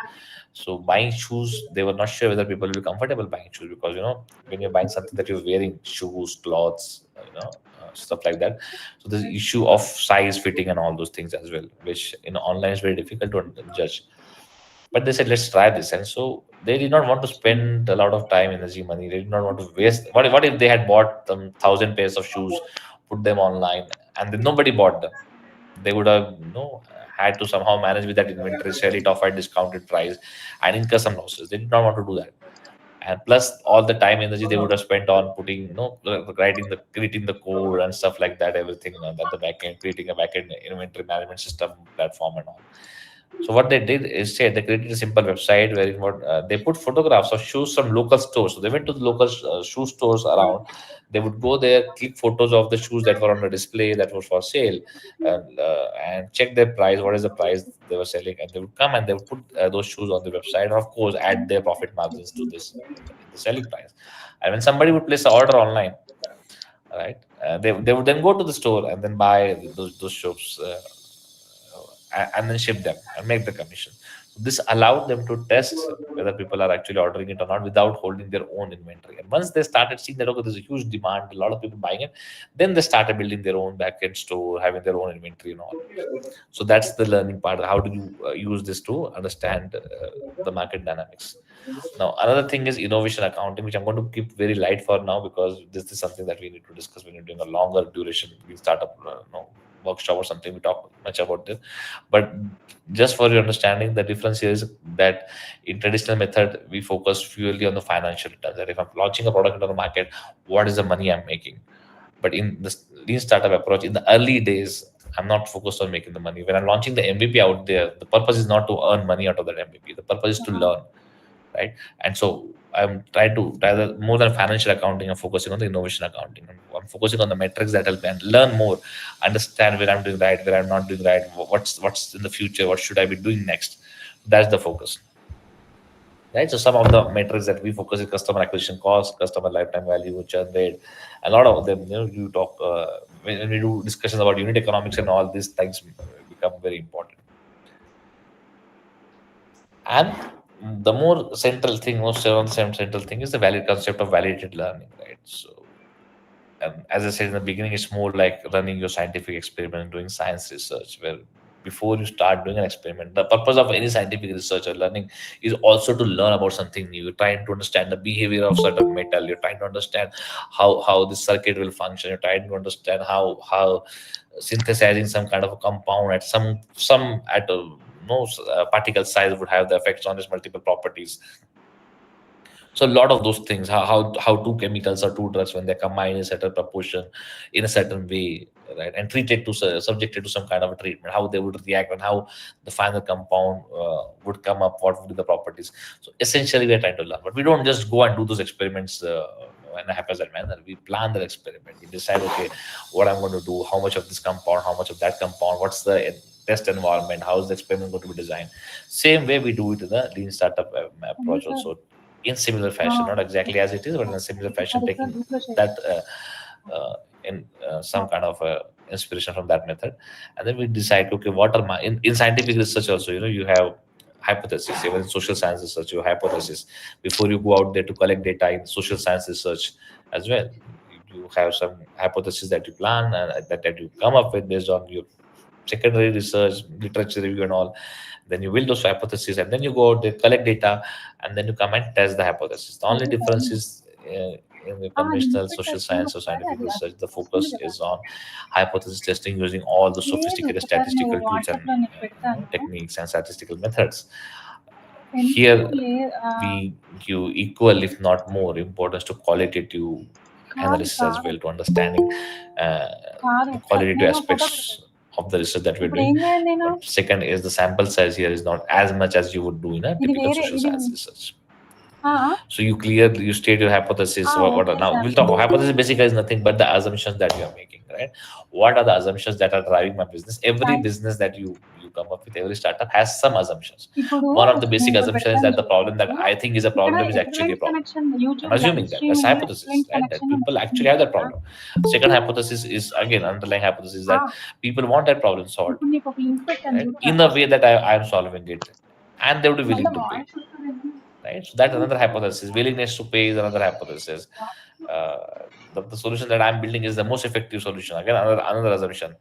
So buying shoes, they were not sure whether people will be comfortable buying shoes, because when you're buying something that you're wearing, shoes, clothes, stuff like that. So there's issue of size, fitting, and all those things as well, which online is very difficult to judge. But they said, let's try this. And so they did not want to spend a lot of time, energy, money. They did not want to waste. What if they had bought them 1,000 pairs of shoes, put them online, and then nobody bought them? They would have, had to somehow manage with that inventory, sell it off at discounted price, and incur some losses. They did not want to do that. And plus all the time, energy they would have spent on putting, writing the creating the code and stuff like that, everything, at the back end, creating a back end inventory management system platform and all. So what they did is say they created a simple website where they put photographs of shoes from local stores. So they went to the local shoe stores around. They would go there, click photos of the shoes that were on the display that were for sale, and check their price. What is the price they were selling? And they would come and they would put those shoes on the website, and of course add their profit margins to this in the selling price. And when somebody would place an order online, right, they would then go to the store and then buy those shoes. And then ship them and make the commission. This allowed them to test whether people are actually ordering it or not without holding their own inventory. And once they started seeing that, okay, there's a huge demand, a lot of people buying it, then they started building their own backend store, having their own inventory and all. So that's the learning part. How do you use this to understand the market dynamics? Now, another thing is innovation accounting, which I'm going to keep very light for now because this is something that we need to discuss when you're doing a longer duration. We start up, workshop or something. We talk much about this, but just for your understanding, the difference here is that in traditional method we focus purely on the financial returns. That if I'm launching a product into the market, what is the money I'm making? But in this lean startup approach, in the early days, I'm not focused on making the money. When I'm launching the MVP out there, the purpose is not to earn money out of that MVP. The purpose is to learn, right? And so I'm trying to, rather more than financial accounting, I'm focusing on the innovation accounting. I'm focusing on the metrics that help me and learn more, understand where I'm doing right, where I'm not doing right, what's in the future, what should I be doing next. That's the focus, right? So some of the metrics that we focus is customer acquisition cost, customer lifetime value, churn rate. A lot of them, you talk when we do discussions about unit economics and all these things become very important. And the more central thing, central thing is the valid concept of validated learning, right? So, as I said in the beginning, it's more like running your scientific experiment, doing science research, where before you start doing an experiment, the purpose of any scientific research or learning is also to learn about something new. You're trying to understand the behavior of certain metal. You're trying to understand how this circuit will function. You're trying to understand how synthesizing some kind of a compound at some at a no particle size would have the effects on its multiple properties. So a lot of those things, how two chemicals or two drugs when they combine in a certain proportion, in a certain way, right, and treated to subjected to some kind of a treatment, how they would react and how the final compound would come up, what would be the properties. So essentially, we are trying to learn, but we don't just go and do those experiments in a haphazard manner. We plan the experiment. We decide, okay, what I'm going to do, how much of this compound, how much of that compound, what's the test environment, how is the experiment going to be designed. Same way we do it in the lean startup approach also, in similar fashion, not exactly as it is, but in a similar fashion, taking that in some kind of inspiration from that method. And then we decide, okay, what are my in scientific research also, you have hypothesis. Even in social science research, you have hypothesis before you go out there to collect data. In social science research as well, you have some hypothesis that you plan and that you come up with based on your secondary research, literature review and all. Then you build those hypotheses and then you go out there, collect data, and then you come and test the hypothesis. The only difference is in the conventional social science or scientific research, the focus is on hypothesis testing using all the sophisticated statistical tools and techniques and statistical methods. Here we give equal, if not more, importance to qualitative analysis as well, to understanding uh, the qualitative aspects of the research that we're doing. Second is the sample size here is not as much as you would do in a typical social science research. So you state your hypothesis. Now we'll talk about hypothesis. Basically, is nothing but the assumptions that you are making, right? What are the assumptions that are driving my business? Every business that you come up with, every startup has some assumptions. One of the basic assumptions is that the problem that I think is a problem is actually a problem. I'm assuming that's hypothesis, right? That people actually have that problem. Second hypothesis is again underlying hypothesis that people want that problem solved, right? In the way that I am solving it, and they would be willing to pay, right? So that's another hypothesis. Willingness to pay is another hypothesis. uh, the solution that I'm building is the most effective solution. Again, another assumption.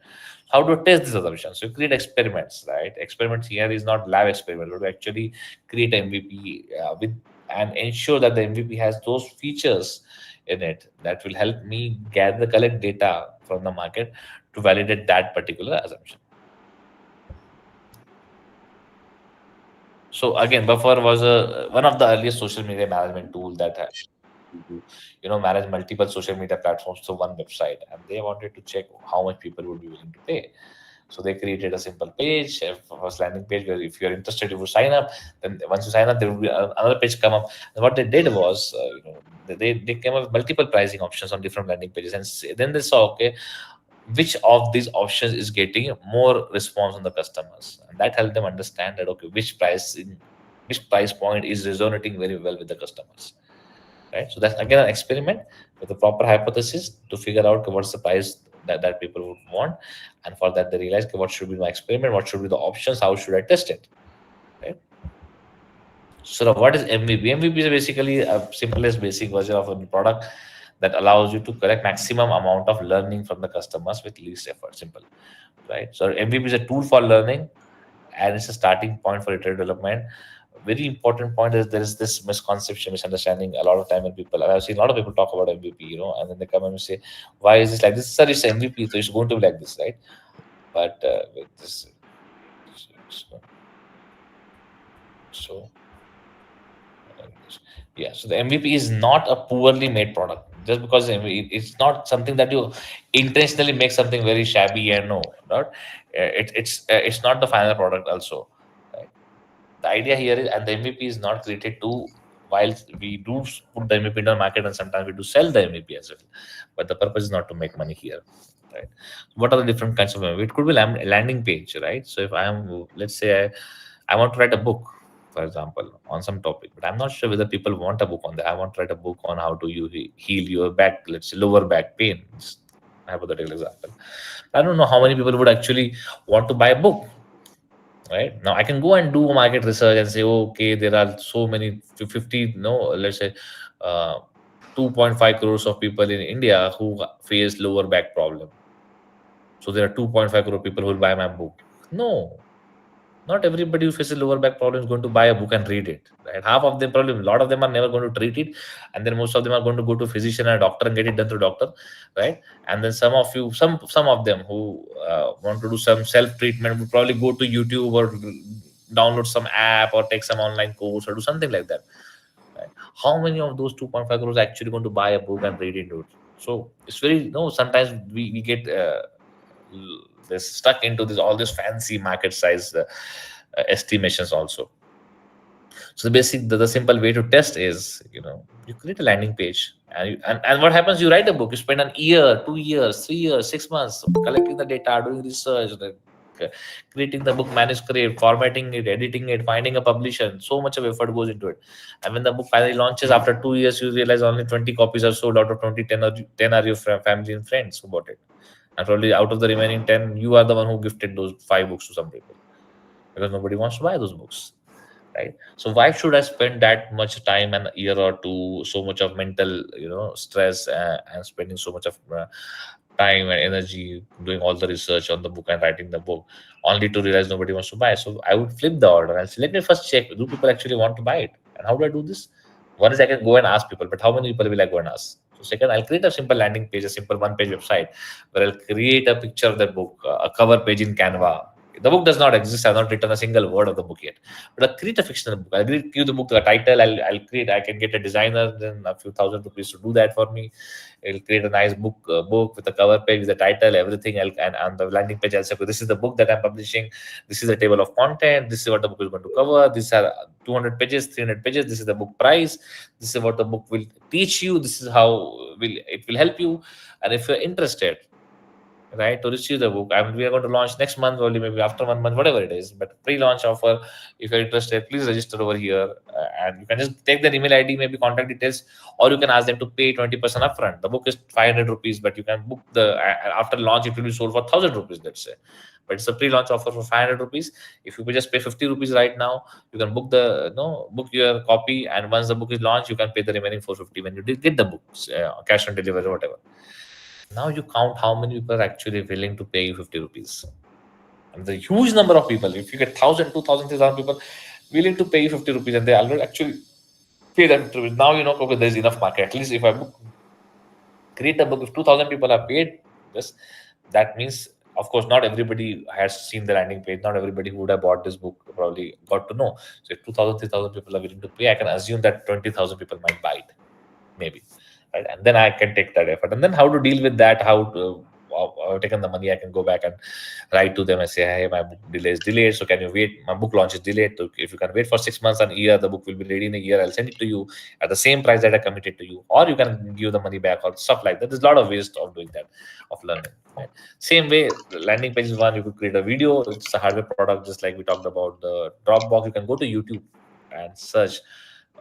How to test this assumption? So you create experiments, right? Experiments here is not lab experiment, but to actually create MVP with and ensure that the MVP has those features in it that will help me gather collect data from the market to validate that particular assumption. So again, Buffer was one of the earliest social media management tool that had to manage multiple social media platforms through one website, and they wanted to check how much people would be willing to pay. So they created a simple page, a first landing page where if you're interested, you would sign up. Then once you sign up, there will be another page come up. And what they did was, they came up with multiple pricing options on different landing pages, and then they saw, okay, which of these options is getting more response on the customers, and that helped them understand that, okay, which price point is resonating very well with the customers, right? So that's again an experiment with a proper hypothesis to figure out what's the price that people would want, and for that they realize, okay, what should be my experiment, what should be the options, how should I test it, right? So now what is MVP? MVP is basically a simplest basic version of a product that allows you to collect maximum amount of learning from the customers with least effort. Simple, right? So MVP is a tool for learning, and it's a starting point for iterative development. Very important point is there is this misconception, misunderstanding a lot of time when people, and I've seen a lot of people talk about MVP, and then they come and say, why is this like this? Sir, it's MVP, so it's going to be like this, right? But with this, so, so yeah, so the MVP is not a poorly made product. Just because it's not something that you intentionally make something very shabby and no, not it's not the final product also, right? The idea here is, and the MVP is not created to, while we do put the MVP in the market and sometimes we do sell the MVP as well, but the purpose is not to make money here, right? What are the different kinds of MVP? It could be landing page, right? So if I am, let's say I want to write a book, for example, on some topic, but I'm not sure whether people want a book on that. I want to write a book on how to you heal your back, let's say lower back pain, hypothetical example. I don't know how many people would actually want to buy a book. Right now, I can go and do market research and say, okay, there are so many 50, no, let's say, uh, 2.5 crores of people in India who face lower back problem. So there are 2.5 crore people who will buy my book. No, not everybody who faces lower back problem is going to buy a book and read it, right? Half of them, probably a lot of them, are never going to treat it, and then most of them are going to go to physician and a doctor and get it done through doctor, right? And then some of them who want to do some self treatment will probably go to YouTube or download some app or take some online course or do something like that, right? How many of those 2.5 crores are actually going to buy a book and read into it? So it's very, sometimes we get this stuck into this all this fancy market size estimations also. So the simple way to test is, you create a landing page, and what happens, you write a book, you spend an year, 2 years, 3 years, 6 months collecting the data, doing research, uh, creating the book manuscript, formatting it, editing it, finding a publisher. So much of effort goes into it, and when the book finally launches after 2 years, you realize only 20 copies are sold out of 20. 10 are your family and friends who bought it, and probably out of the remaining 10, you are the one who gifted those 5 books to some people, because nobody wants to buy those books, right? So why should I spend that much time, and a year or two, so much of mental stress, and spending so much of time and energy doing all the research on the book and writing the book, only to realize nobody wants to buy? So I would flip the order and say, let me first check, do people actually want to buy it? And how do I do this? One is I can go and ask people, but how many people will I go and ask? So second, I'll create a simple landing page, a simple one-page website where I'll create a picture of that book, a cover page in Canva. The book does not exist. I've not written a single word of the book yet. But I'll create a fictional book. I'll give the book a title. I can get a designer, then a few thousand rupees to do that for me. I'll create a nice book with a cover page with the title, everything. And on the landing page, I'll say, okay, this is the book that I'm publishing. This is the table of content. This is what the book is going to cover. These are 200 pages, 300 pages. This is the book price. This is what the book will teach you. This is how it will help you. And if you're interested, right, to receive the book. I mean, we are going to launch next month only, maybe after 1 month, whatever it is. But pre-launch offer, if you're interested, please register over here, and you can just take their email ID, maybe contact details, or you can ask them to pay 20% upfront. The book is 500 rupees, but you can book the after launch it will be sold for 1,000 rupees, let's say. But it's a pre-launch offer for 500 rupees. If you just pay 50 rupees right now, you can book the no book your copy, and once the book is launched, you can pay the remaining 450 when you get the books, cash on delivery, whatever. Now you count how many people are actually willing to pay you 50 rupees. And the huge number of people, if you get 1,000, 2,000, 3,000 people willing to pay you 50 rupees, and they already actually pay that 50 rupees. Now you know, okay, there's enough market. At least if I book, create a book, if 2,000 people have paid this, that means, of course, not everybody has seen the landing page. Not everybody who would have bought this book probably got to know. So if 2,000, 3,000 people are willing to pay, I can assume that 20,000 people might buy it, maybe, right? And then I can take that effort. And then how to deal with that? How to I've taken the money, I can go back and write to them and say, hey, my book delay is delayed, so can you wait? My book launch is delayed. So if you can wait for 6 months and a year, the book will be ready in a year. I'll send it to you at the same price that I committed to you, or you can give the money back, or stuff like that. There's a lot of ways of doing that, of learning. Right? Same way, landing page is one. You could create a video. It's a hardware product, just like we talked about the Dropbox. You can go to YouTube and search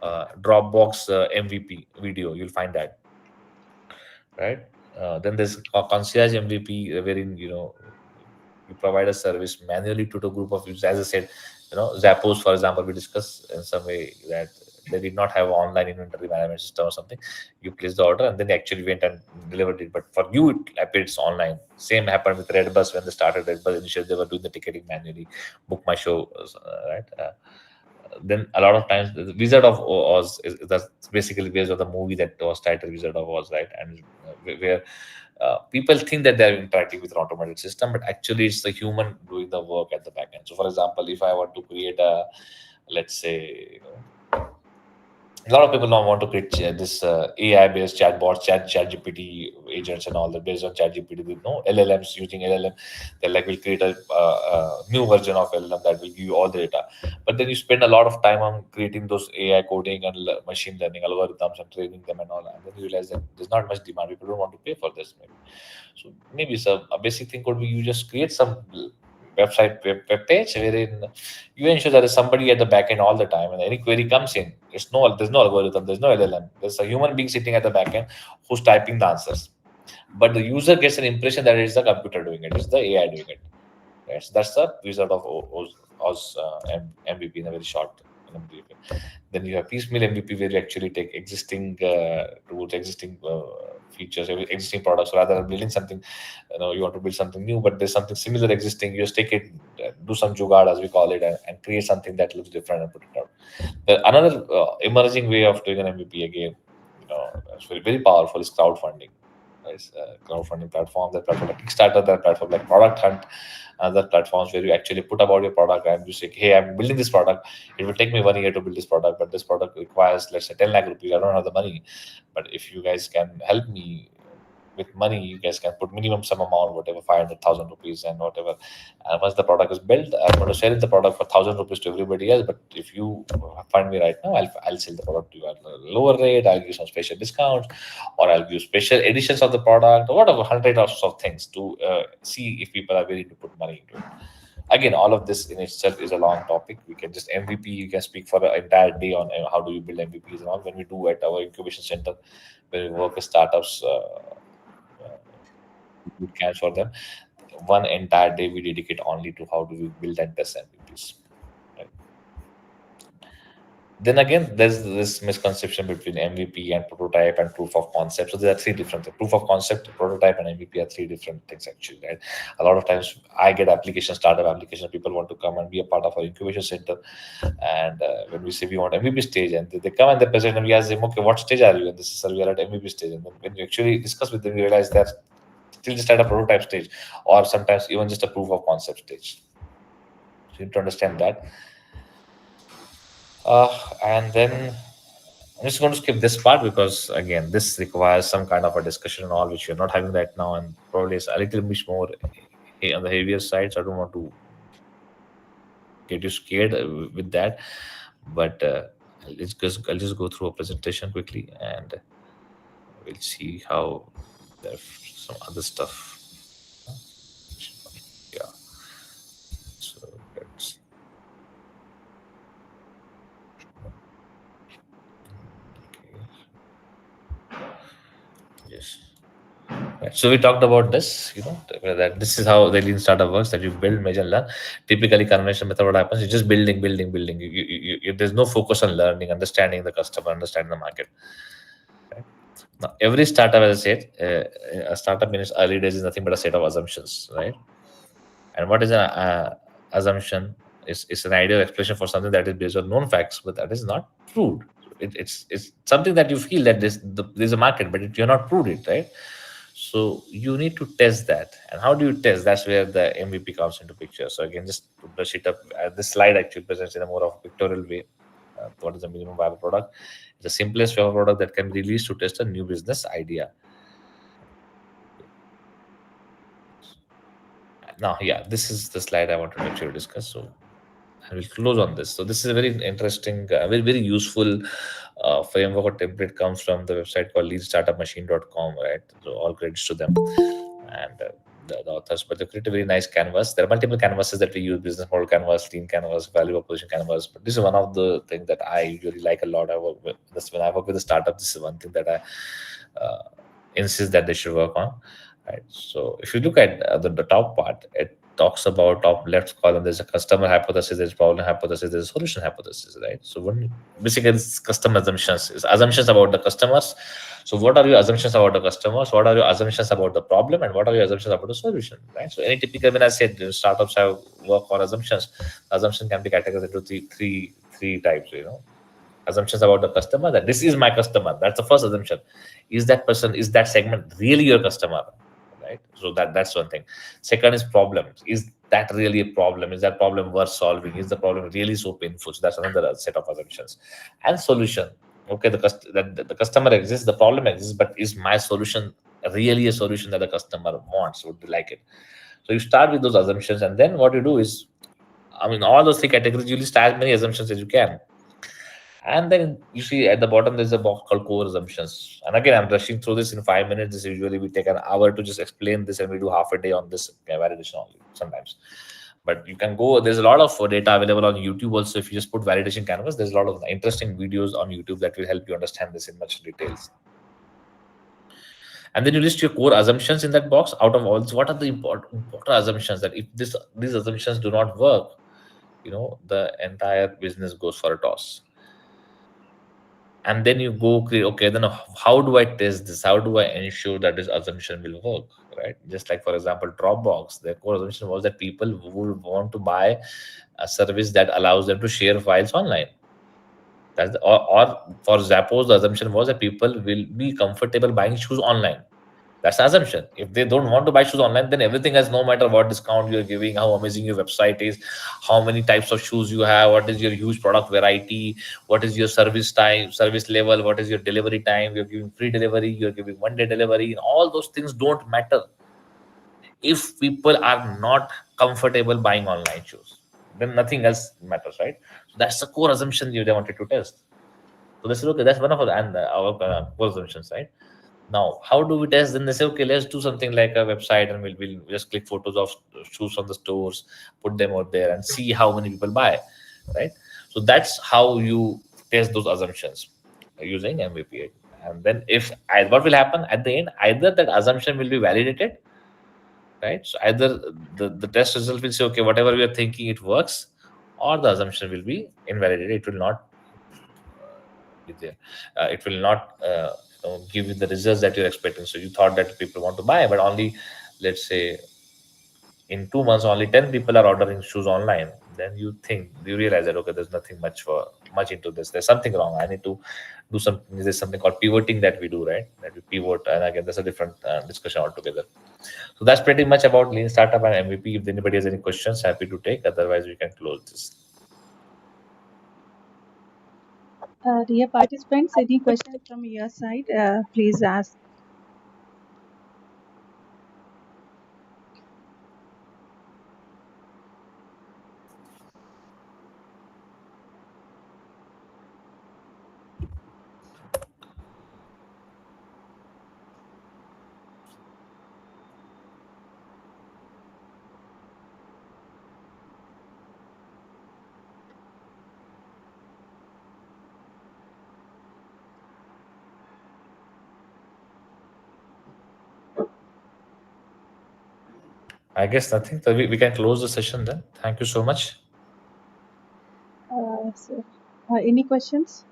Dropbox MVP video. You'll find that, right? Then there's concierge MVP, wherein you provide a service manually to the group of users. As I said, Zappos, for example, we discussed in some way that they did not have online inventory management system or something. You place the order and then they actually went and delivered it. But for you, it appears online. Same happened with Redbus when they started Redbus. Initially, they were doing the ticketing manually. Book My Show, right? Then a lot of times the Wizard of Oz that's basically based on the movie that was titled Wizard of Oz, right? And where people think that they're interacting with an automated system, but actually it's the human doing the work at the back end. So, for example, if I want to create a, let's say, a lot of people now want to create this AI-based chatbots, ChatGPT agents, and all that based on ChatGPT with no LLMs using LLM. They're like, we'll create a new version of LLM that will give you all the data. But then you spend a lot of time on creating those AI coding and machine learning algorithms and training them and all. And then you realize that there's not much demand. People don't want to pay for this. Maybe. So maybe a basic thing could be you just create some web page wherein you ensure there is somebody at the back end all the time, and any query comes in, there's no algorithm, there's no LLM, there's a human being sitting at the back end who's typing the answers, but the user gets an impression that it's the computer doing it, it's the AI doing it. Yes, that's the result of Oz MVP in a very short MVP. Then you have piecemeal MVP where you actually take existing tools, existing features, existing products, rather than building something. You want to build something new, but there's something similar existing. You just take it, do some jugaad as we call it, and create something that looks different and put it out. Another emerging way of doing an MVP again, it's very, very powerful, is crowdfunding. Right? Crowdfunding platforms, that platform like Kickstarter, that platform like Product Hunt, other platforms where you actually put about your product and you say, hey, I'm building this product. It will take me 1 year to build this product, but this product requires, let's say, 10 lakh rupees. I don't have the money. But if you guys can help me with money, you guys can put minimum some amount, whatever, 500,000 rupees and whatever. And once the product is built, I'm going to sell the product for 1,000 rupees to everybody else. But if you fund me right now, I'll sell the product to you at a lower rate. I'll give some special discounts, or I'll give special editions of the product, or whatever, hundred of things to see if people are willing to put money into it. Again, all of this in itself is a long topic. We can just MVP, you can speak for an entire day on how do you build MVPs and all. When we do at our incubation center, when we work with startups, boot camps for them, one entire day we dedicate only to how do we build and test MVPs. Right? Then again, there's this misconception between MVP and prototype and proof of concept. So there are three different things. Proof of concept, prototype, and MVP are three different things actually. Right? A lot of times I get startup applications, people want to come and be a part of our incubation center. And when we say we want MVP stage, and they come and they present, and we ask them, okay, what stage are you? And this is, sir, we are at MVP stage. And then when you actually discuss with them, you realize they're still just at a prototype stage, or sometimes even just a proof of concept stage. So you need to understand that. And then I'm just going to skip this part because again, this requires some kind of a discussion and all, which we're not having right now, and probably is a little bit more on the heavier side. So I don't want to get you scared with that, but I'll just go through a presentation quickly, and we'll see how there's some other stuff. Right. So we talked about this, that this is how the lean startup works, that you build, measure, and learn. Typically, conventional method, what happens, you're just building, building, building. There's no focus on learning, understanding the customer, understanding the market. Right? Now, every startup, as I said, a startup in its early days is nothing but a set of assumptions, right? And what is an assumption? Is an ideal explanation for something that is based on known facts, but that is not proved. It's something that you feel that there's a market, but you're not proved it, right? So you need to test that. And how do you test? That's where the MVP comes into picture. So again, just to brush it up, this slide actually presents in a more of a pictorial way. What is the minimum viable product? It's the simplest viable product that can be released to test a new business idea. Now, yeah, this is the slide I wanted to actually discuss. So I will close on this. So this is a very interesting, very useful framework or template comes from the website called leadstartupmachine.com, right? So all credits to them and the authors. But they create a very nice canvas. There are multiple canvases that we use: business model canvas, lean canvas, value proposition canvas. But this is one of the things that I usually like a lot. I work with this when I work with a startup. This is one thing that I insist that they should work on. Right. So if you look at the top part, it talks about top left column. There's a customer hypothesis, there's problem hypothesis, there's a solution hypothesis, right? So when basically it's custom assumptions, is assumptions about the customers. So what are your assumptions about the customers? What are your assumptions about the problem, and what are your assumptions about the solution, right? So any typical, when I said startups have work on assumptions, assumption can be categorized into three types. Assumptions about the customer, that this is my customer. That's the first assumption. Is that person, is that segment really your customer, right? So that's one thing. Second is problems. Is that really a problem? Is that problem worth solving? Is the problem really so painful? So that's another set of assumptions. And solution. Okay, the customer exists, the problem exists, but is my solution really a solution that the customer wants, would like it? So you start with those assumptions, and then what you do is, I mean, all those three categories, you list as many assumptions as you can. And then you see at the bottom, there's a box called core assumptions. And again, I'm rushing through this in 5 minutes. This usually we take an hour to just explain this, and we do half a day on this validation only sometimes. But you can go, there's a lot of data available on YouTube also. If you just put validation canvas, there's a lot of interesting videos on YouTube that will help you understand this in much details. And then you list your core assumptions in that box. Out of all this, what are the important assumptions that if these assumptions do not work, the entire business goes for a toss. And then you go create, okay, then how do I test this? How do I ensure that this assumption will work, right? Just like, for example, Dropbox, their core assumption was that people would want to buy a service that allows them to share files online. Or for Zappos, the assumption was that people will be comfortable buying shoes online. That's the assumption. If they don't want to buy shoes online, then everything else, no matter what discount you're giving, how amazing your website is, how many types of shoes you have, what is your huge product variety, what is your service time, service level, what is your delivery time, you're giving free delivery, you're giving 1 day delivery, all those things don't matter if people are not comfortable buying online shoes. Then nothing else matters, right? So that's the core assumption they wanted to test. So they said, okay, that's one of our core assumptions, right? Now, how do we test? Then they say, okay, let's do something like a website, and we'll just click photos of shoes from the stores, put them out there, and see how many people buy, right? So that's how you test those assumptions using MVP. And then what will happen at the end, either that assumption will be validated, right? So either the test result will say, okay, whatever we are thinking, it works, or the assumption will be invalidated. It will not be there. It will not give you the results that you're expecting. So you thought that people want to buy, but only, let's say, in 2 months, only 10 people are ordering shoes online. Then you realize that, okay, there's nothing much into this. There's something wrong. I need to do something. There's something called pivoting that we do, right? That we pivot, and again, that's a different discussion altogether. So that's pretty much about lean startup and MVP. If anybody has any questions, happy to take. Otherwise, we can close this. Dear participants, any questions from your side, please ask. I guess nothing. So we can close the session then. Thank you so much. So, any questions?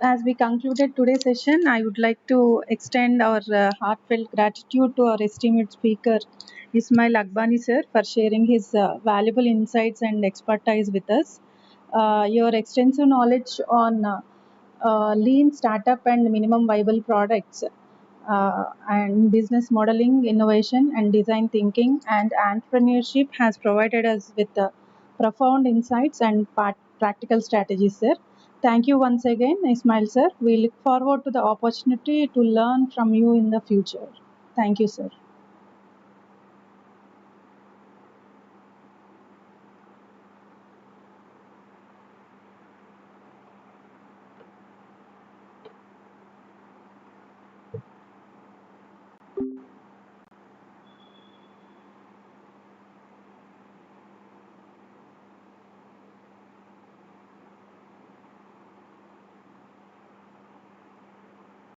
As we concluded today's session, I would like to extend our heartfelt gratitude to our esteemed speaker, Ismail Akbani sir, for sharing his valuable insights and expertise with us. Your extensive knowledge on lean startup and minimum viable products, and business modeling, innovation, and design thinking, and entrepreneurship has provided us with profound insights and practical strategies, sir. Thank you once again, Ismail sir. We look forward to the opportunity to learn from you in the future. Thank you, sir.